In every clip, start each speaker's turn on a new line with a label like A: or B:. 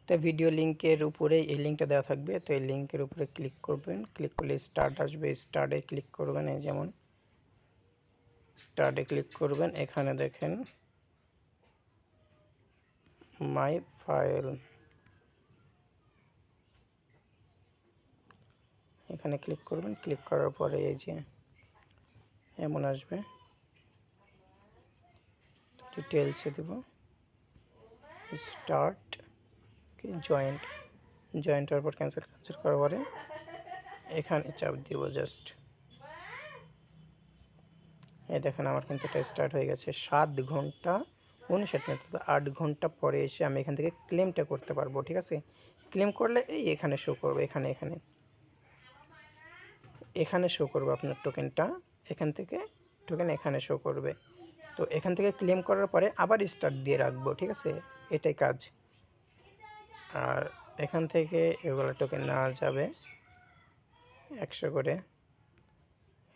A: তো ভিডিও লিঙ্কের উপরে এই লিঙ্কটা দেওয়া থাকবে, তো এই লিঙ্কের উপরে ক্লিক করবেন, ক্লিক করলে স্টার্ট আসবে, স্টার্টে ক্লিক করবেন। এই যেমন স্টার্টে ক্লিক করবেন, এখানে দেখেন মাই ফাইল, এখানে ক্লিক করবেন। ক্লিক করার পরে এই যে এমন আসবে, ডিটেলসে দেব স্টার্ট জয়েন্ট, জয়েন্ট হওয়ার পর ক্যান্সেল করার পরে এখানে চাপ দিব জাস্ট। এই দেখেন আমার কিন্তু এটা স্টার্ট হয়ে গেছে। 7 ঘন্টা 59 মিনিট, 8 ঘন্টা পরে এসে আমি এখান থেকে ক্লেমটা করতে পারবো। ঠিক আছে, ক্লেম করলে এই এখানে শো করবে, এখানে শো করবে আপনার টোকেনটা, এখান থেকে টোকেন এখানে শো করবে। তো এখান থেকে ক্লেম করার পরে আবার স্টার্ট দিয়ে রাখবো। ঠিক আছে, এটাই কাজ। আর এখান থেকে এগুলো টোকেন নেওয়া যাবে 100 করে।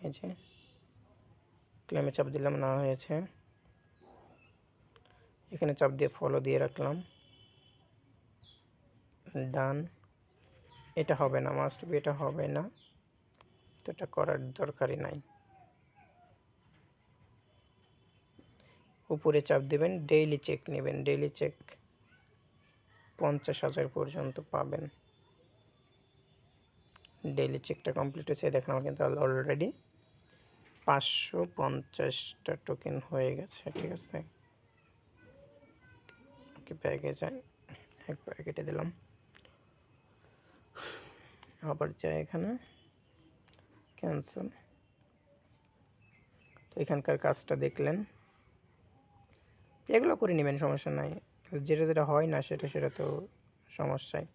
A: এই যে ক্লেমে চাপ দিলাম, না হয়েছে, এখানে চাপ দিয়ে ফলো দিয়ে রাখলাম, ডান। এটা হবে না, মাস্ট বি এটা হবে না, তো এটা করার দরকারই নাই। উপরে চাপ দেবেন, ডেইলি চেক নেবেন, ডেইলি চেক 50,000 পর্যন্ত পাবেন। ডেইলি চেকটা কমপ্লিট হয়েছে, দেখেন আমার কিন্তু অলরেডি 550টা টোকেন হয়ে গেছে। ঠিক আছে, ওকে ব্যাগে যাই, একবার কেটে দিলাম, আবার যাই এখানে ক্যান্সেল। তো এখানকার কাজটা দেখলেন, এগুলো করে নেবেন, সমস্যা নাই। যেটা যেটা হয় না সেটা তো সমস্যায়,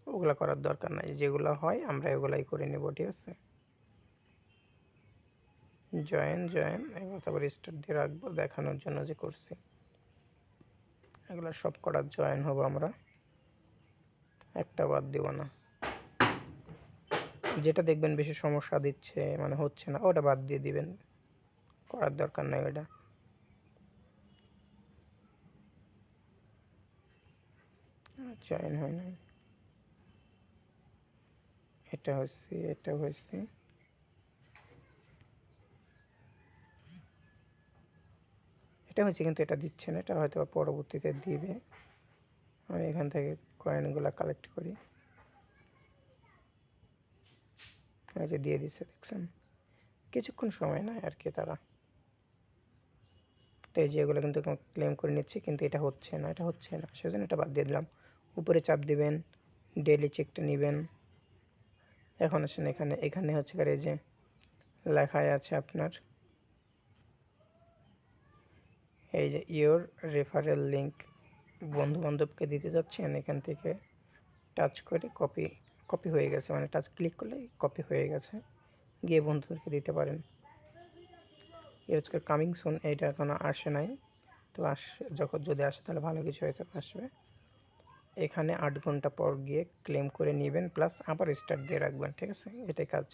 A: ওগুলো করার দরকার নাই, যেগুলো হয় আমরা এগুলাই করে নেব। ঠিক আছে, জয়েন এগুলো তারপর স্টার্ট দিয়ে রাখবো দেখানোর জন্য যে করছি। এগুলো সব করার জয়েন হবো আমরা, একটা বাদ দিব না। যেটা দেখবেন বেশি সমস্যা দিচ্ছে, মানে হচ্ছে না, ওটা বাদ দিয়ে দিবেন, করার দরকার নাই ওটা। জয়েন হয় না, এটা হচ্ছে, এটা হয়েছে, এটা হয়েছে, কিন্তু এটা দিচ্ছে না, এটা হয়তো পরবর্তীতে দিবে। আমি এখান থেকে কয়েনগুলো কালেক্ট করি, এই যে দিয়ে দিচ্ছে, দেখছেন, কিছুক্ষণ সময় নেয় আর কি তারা। তো এই যে এগুলো কিন্তু ক্লেম করে নিচ্ছি, কিন্তু এটা হচ্ছে না, সেজন্য এটা বাদ দিয়ে দিলাম। উপরে চাপ দিবেন, ডেইলি চেকটা নেবেন। এখন আসেন এখানে হচ্ছে এই যে লেখায় আছে আপনার এই যে ইওর রেফারেল লিঙ্ক, বন্ধু বান্ধবকে দিতে যাচ্ছেন, এখান থেকে টাচ করে কপি হয়ে গেছে, মানে টাচ ক্লিক করলে কপি হয়ে গেছে, গিয়ে বন্ধুদেরকে দিতে পারেন। এর হচ্ছে কামিং সুন, এইটা এখনো আসে নাই, তো যদি আসে তাহলে ভালো কিছু হয়তো আসবে। এখানে 8 ঘন্টা পর গিয়ে ক্লেম করে নেবেন, প্লাস আবার স্টার্ট দিয়ে রাখবেন। ঠিক আছে, এটাই কাজ,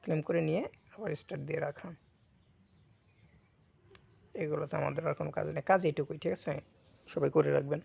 A: ক্লেম করে নিয়ে আবার স্টার্ট দিয়ে রাখা। এগুলোতে আমাদের আর কোনো কাজ নেই, কাজ এইটুকুই। ঠিক আছে, সবাই করে রাখবেন।